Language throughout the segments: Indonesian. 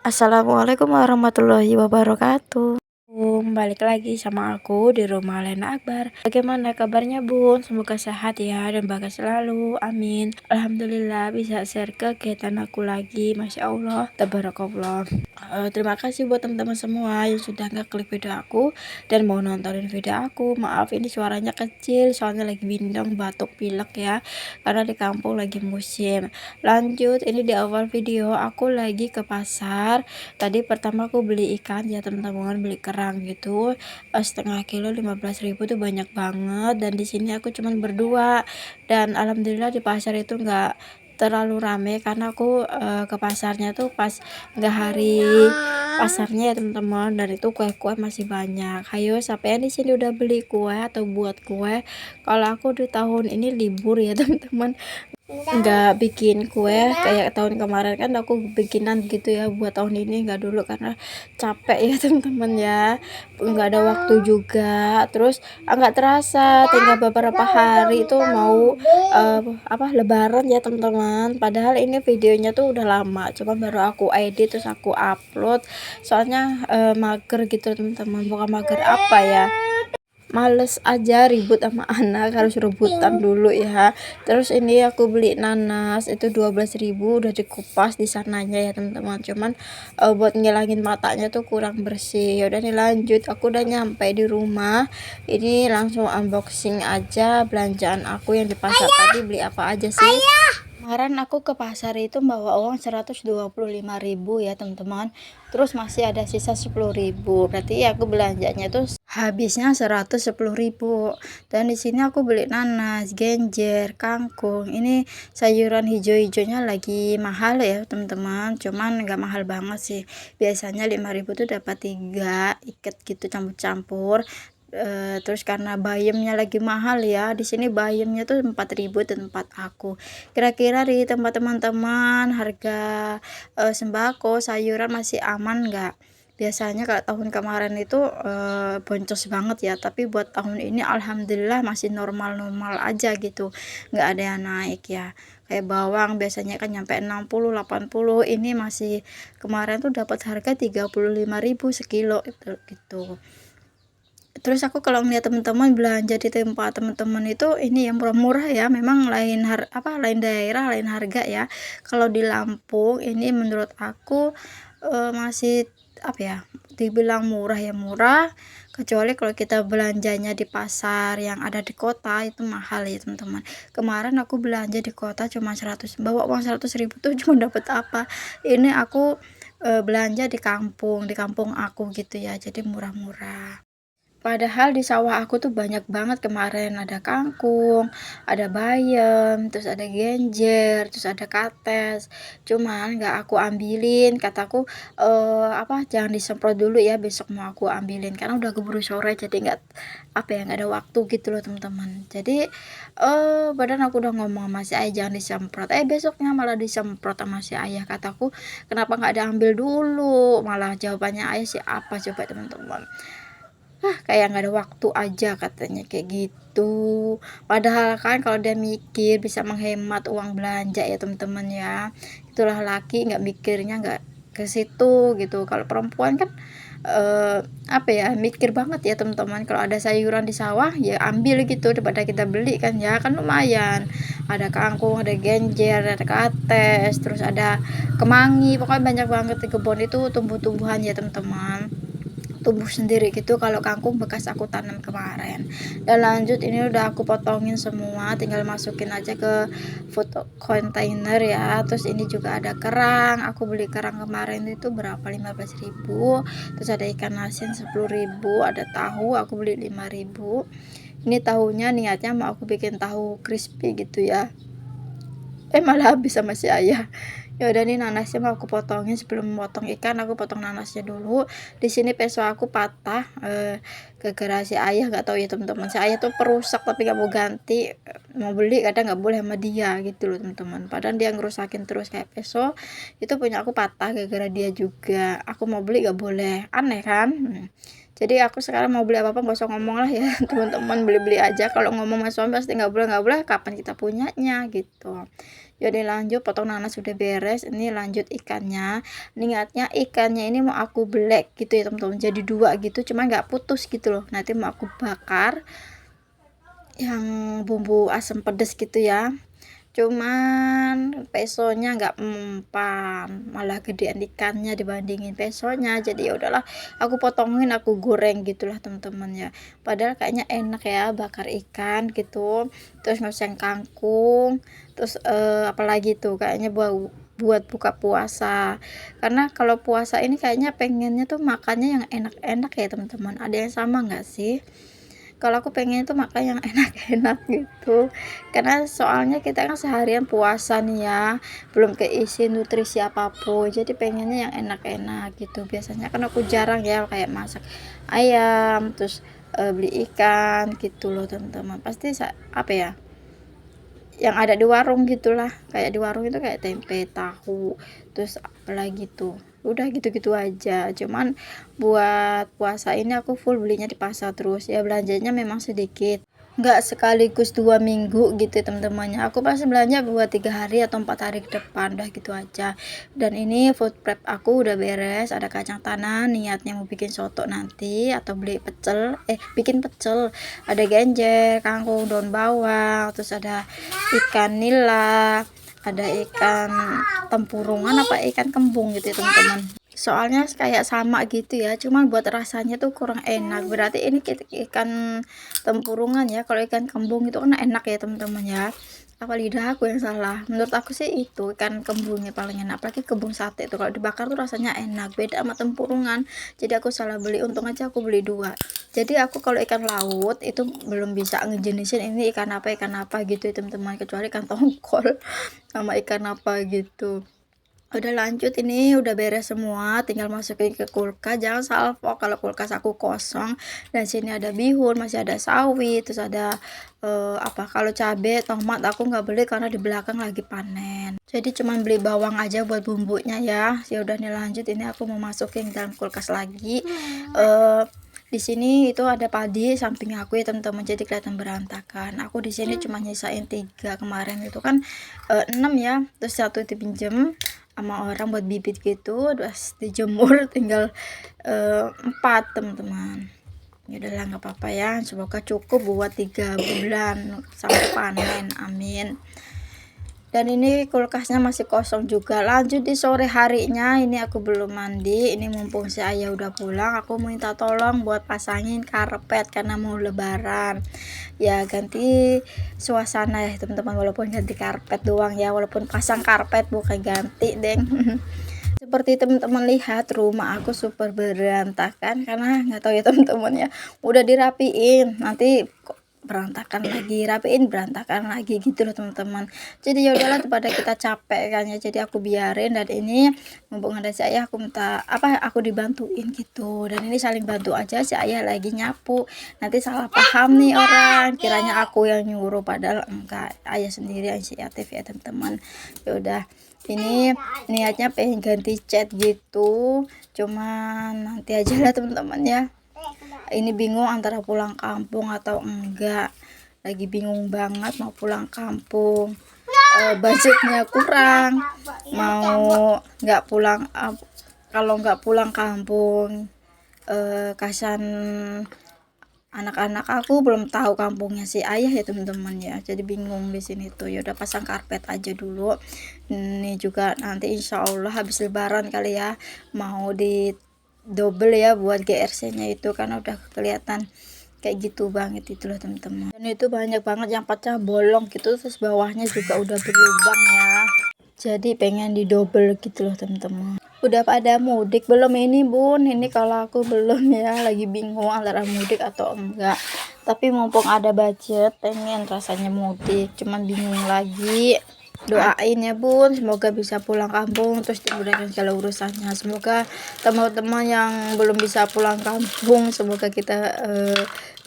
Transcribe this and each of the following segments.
Assalamualaikum warahmatullahi wabarakatuh. Balik lagi sama aku di rumah Lena Akbar. Bagaimana kabarnya Bun? Semoga sehat ya dan bahagia selalu. Amin. Alhamdulillah bisa share kegiatan aku lagi. Masya Allah. Tabarakallah. Terima kasih buat teman-teman semua yang sudah ngeklik video aku dan mau nontonin video aku. Maaf ini suaranya kecil soalnya lagi bindeng batuk pilek ya. Karena di kampung lagi musim. Lanjut, ini di awal video aku lagi ke pasar. Tadi pertama aku beli ikan ya teman-teman, beli kerang gitu, setengah kilo 15.000 tuh banyak banget. Dan di sini aku cuman berdua, dan alhamdulillah di pasar itu nggak terlalu rame karena aku ke pasarnya tuh pas nggak hari pasarnya ya teman-teman, dan itu kue-kue masih banyak. Hayo sampai di sini udah beli kue atau buat kue. Kalau aku di tahun ini libur ya teman-teman, nggak bikin kue kayak tahun kemarin. Kan aku bikinan gitu ya buat tahun ini, nggak dulu karena capek ya teman-teman ya, nggak ada waktu juga. Terus nggak terasa tinggal beberapa hari itu mau lebaran ya teman-teman. Padahal ini videonya tuh udah lama, cuma baru aku edit terus aku upload. Soalnya mager gitu teman-teman, bukan mager apa ya, males aja ribut sama anak, harus rebutan dulu ya. Terus ini aku beli nanas itu 12.000, udah dikupas di sananya ya teman-teman, cuman buat ngilangin matanya tuh kurang bersih. Yaudah nih lanjut, aku udah nyampe di rumah. Ini langsung unboxing aja belanjaan aku yang di pasar. Tadi beli apa aja sih? Kemarin aku ke pasar itu bawa uang 125.000 ya teman-teman. Terus masih ada sisa 10.000. Berarti aku belanjanya tuh habisnya 110.000. Dan di sini aku beli nanas, genjer, kangkung. Ini sayuran hijau-hijaunya lagi mahal ya teman-teman. Cuman nggak mahal banget sih. Biasanya 5.000 tuh dapat 3 ikat gitu campur-campur. Terus karena bayamnya lagi mahal ya, di sini bayamnya tuh 4.000 di tempat aku. Kira-kira di tempat teman-teman harga sembako sayuran masih aman nggak? Biasanya kalau tahun kemarin itu boncos banget ya, tapi buat tahun ini alhamdulillah masih normal-normal aja gitu, nggak ada yang naik ya. Kayak bawang biasanya kan nyampe 60 80, ini masih kemarin tuh dapat harga 35.000 sekilo gitu. Terus aku kalau ngeliat teman-teman belanja di tempat teman-teman itu ini yang murah-murah ya, memang lain daerah lain harga ya. Kalau di Lampung ini menurut aku masih apa ya, dibilang murah ya murah, kecuali kalau kita belanjanya di pasar yang ada di kota itu mahal ya teman-teman. Kemarin aku belanja di kota cuma 100, bawa uang 100.000 tuh cuma dapat apa, ini aku belanja di kampung aku gitu ya, jadi murah-murah. Padahal di sawah aku tuh banyak banget kemarin, ada kangkung, ada bayam, terus ada genjer, terus ada kates. Cuman nggak aku ambilin, kataku jangan disemprot dulu ya, besok mau aku ambilin karena udah keburu sore, jadi nggak ada waktu gitu loh teman-teman. Jadi badan aku udah ngomong sama si ayah jangan disemprot. Besoknya malah disemprot sama si ayah, kataku kenapa nggak diambil dulu? Malah jawabannya ayah sih apa coba teman-teman? Kayak nggak ada waktu aja katanya kayak gitu. Padahal kan kalau dia mikir bisa menghemat uang belanja ya teman-teman ya. Itulah laki nggak mikirnya nggak ke situ gitu. Kalau perempuan kan mikir banget ya teman-teman. Kalau ada sayuran di sawah ya ambil gitu daripada kita beli kan ya, kan lumayan. Ada kangkung, ada genjer, ada kates, terus ada kemangi. Pokoknya banyak banget di kebun itu tumbuh-tumbuhan ya teman-teman, tumbuh sendiri gitu. Kalau kangkung bekas aku tanam kemarin. Dan lanjut ini udah aku potongin semua, tinggal masukin aja ke food container ya. Terus ini juga ada kerang, aku beli kerang kemarin itu berapa, 15.000. Terus ada ikan asin 10.000, ada tahu aku beli 5.000. Ini tahunya niatnya mau aku bikin tahu crispy gitu ya, malah habis sama si ayah. Ya udah nih nanasnya mau aku potongin. Sebelum memotong ikan aku potong nanasnya dulu. Di sini peso aku patah gara-gara si ayah, nggak tahu ya teman-teman, si ayah tuh perusak tapi nggak mau ganti. Mau beli kadang nggak boleh sama dia gitu loh teman-teman, padahal dia ngerusakin terus. Kayak peso itu punya aku patah gara-gara dia juga, aku mau beli nggak boleh, aneh kan. Jadi aku sekarang mau beli apa-apa nggak usah ngomong lah ya teman-teman, beli-beli aja. Kalau ngomong sama suami pasti nggak boleh, kapan kita punyanya gitu. Jadi lanjut, potong nanas sudah beres, ini lanjut ikannya. Niatnya ikannya ini mau aku belek gitu ya teman-teman, jadi dua gitu, cuma nggak putus gitu loh. Nanti mau aku bakar yang bumbu asam pedas gitu ya, cuman pesonya nggak mempan, malah gedean ikannya dibandingin pesonya. Jadi ya udahlah, aku potongin, aku goreng gitulah teman-teman ya. Padahal kayaknya enak ya bakar ikan gitu, terus ngoseng kangkung, terus apalagi tuh kayaknya buat buka puasa. Karena kalau puasa ini kayaknya pengennya tuh makannya yang enak-enak ya teman-teman. Ada yang sama nggak sih? Kalau aku pengen tuh makan yang enak-enak gitu, karena soalnya kita kan seharian puasa nih ya, belum keisi nutrisi apapun, jadi pengennya yang enak-enak gitu. Biasanya kan aku jarang ya kayak masak ayam, terus beli ikan gitu loh teman-teman. Pasti apa ya, yang ada di warung gitulah, kayak di warung itu kayak tempe, tahu, terus apalagi tuh, udah gitu-gitu aja. Cuman buat puasa ini aku full belinya di pasar, terus ya belanjanya memang sedikit, nggak sekaligus 2 minggu gitu teman-temannya. Aku pasti belanja buat 3 hari atau 4 hari ke depan, udah gitu aja. Dan ini food prep aku udah beres, ada kacang tanah, niatnya mau bikin soto nanti, atau beli bikin pecel, ada genjer, kangkung, daun bawang, terus ada ikan nila, ada ikan tempurungan apa ikan kembung gitu ya teman-teman. Soalnya kayak sama gitu ya, cuman buat rasanya tuh kurang enak. Berarti ini ikan tempurungan ya, kalau ikan kembung itu kan enak ya teman-teman ya. Apa lidah aku yang salah? Menurut aku sih itu ikan kembungnya paling enak, apalagi kembung sate itu kalau dibakar tuh rasanya enak, beda sama tempurungan. Jadi aku salah beli, untung aja aku beli dua. Jadi aku kalau ikan laut itu belum bisa ngejenisin ini ikan apa gitu ya teman-teman, kecuali ikan tongkol sama ikan apa gitu. Udah lanjut, ini udah beres semua, tinggal masukin ke kulkas. Jangan salvo kalau kulkas aku kosong. Dan sini ada bihun, masih ada sawi, terus ada apa, kalau cabe tomat aku nggak beli karena di belakang lagi panen, jadi cuman beli bawang aja buat bumbunya ya. Ya udah nih lanjut, ini aku mau masukin dalam kulkas lagi. Di sini itu ada padi samping aku ya teman-teman, jadi kelihatan berantakan. Aku di sini cuma nyisain 3, kemarin itu kan 6 ya, terus 1 dipinjem sama orang buat bibit gitu, terus dijemur tinggal 4 teman-teman. Ya udahlah, nggak apa-apa ya, semoga cukup buat 3 bulan sampai panen, amin. Dan ini kulkasnya masih kosong juga. Lanjut di sore harinya, ini aku belum mandi, ini mumpung si ayah udah pulang, aku minta tolong buat pasangin karpet karena mau lebaran ya, ganti suasana ya teman-teman, walaupun ganti karpet doang ya, walaupun pasang karpet bukan ganti deng. Seperti teman-teman lihat, rumah aku super berantakan karena nggak tahu ya teman-teman ya, udah dirapiin nanti berantakan lagi, rapiin berantakan lagi gitu loh teman-teman. Jadi ya udahlah, daripada kita capek kan ya, jadi aku biarin. Dan ini mumpung ada si ayah, aku minta aku dibantuin gitu. Dan ini saling bantu aja, si ayah lagi nyapu, nanti salah paham nih orang, kiranya aku yang nyuruh, padahal enggak, ayah sendiri inisiatif ya teman-teman. Ya udah, ini niatnya pengen ganti cat gitu, cuman nanti aja lah teman-teman ya. Ini bingung antara pulang kampung atau enggak, lagi bingung banget mau pulang kampung. Budgetnya kurang, mau nggak pulang, kalau nggak pulang kampung kasihan anak-anak aku, belum tahu kampungnya si ayah ya teman-teman ya, jadi bingung di sini tuh. Ya udah, pasang karpet aja dulu. Ini juga nanti insya Allah habis lebaran kali ya, mau di double ya buat GRC-nya itu, karena udah kelihatan kayak gitu banget itu loh teman-teman. Dan itu banyak banget yang pecah bolong gitu, terus bawahnya juga udah berlubang ya, jadi pengen di double gitu loh teman-teman. Udah pada mudik belum ini bun? Ini kalau aku belum ya, lagi bingung antara mudik atau enggak, tapi mumpung ada budget pengen rasanya mudik, cuman bingung lagi. Doain ya bun, semoga bisa pulang kampung, terus dimudahkan segala urusannya. Semoga teman-teman yang belum bisa pulang kampung, semoga kita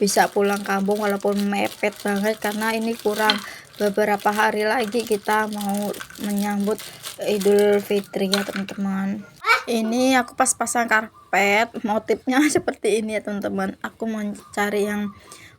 bisa pulang kampung walaupun mepet banget, karena ini kurang beberapa hari lagi kita mau menyambut Idul Fitri ya teman-teman. Ini aku pas pasang karpet karpet motifnya seperti ini ya teman-teman. Aku mau cari yang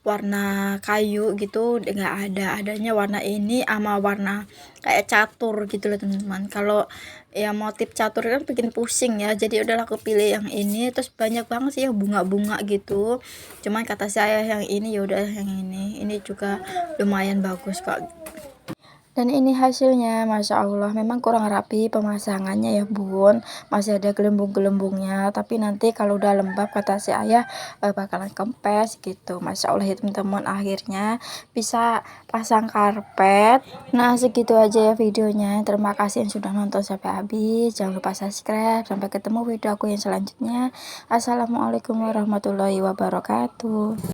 warna kayu gitu, nggak ada, adanya warna ini sama warna kayak catur gitu loh teman-teman. Kalau ya motif catur kan bikin pusing ya, jadi udahlah aku pilih yang ini. Terus banyak banget sih yang bunga-bunga gitu, cuman kata saya yang ini, ya udah yang ini juga lumayan bagus kok. Dan ini hasilnya, Masya Allah, memang kurang rapi pemasangannya ya bun, masih ada gelembung-gelembungnya, tapi nanti kalau udah lembab kata si ayah bakalan kempes gitu. Masya Allah ya teman-teman, akhirnya bisa pasang karpet. Nah segitu aja ya videonya, terima kasih yang sudah nonton sampai habis, jangan lupa subscribe, sampai ketemu video aku yang selanjutnya. Assalamualaikum warahmatullahi wabarakatuh.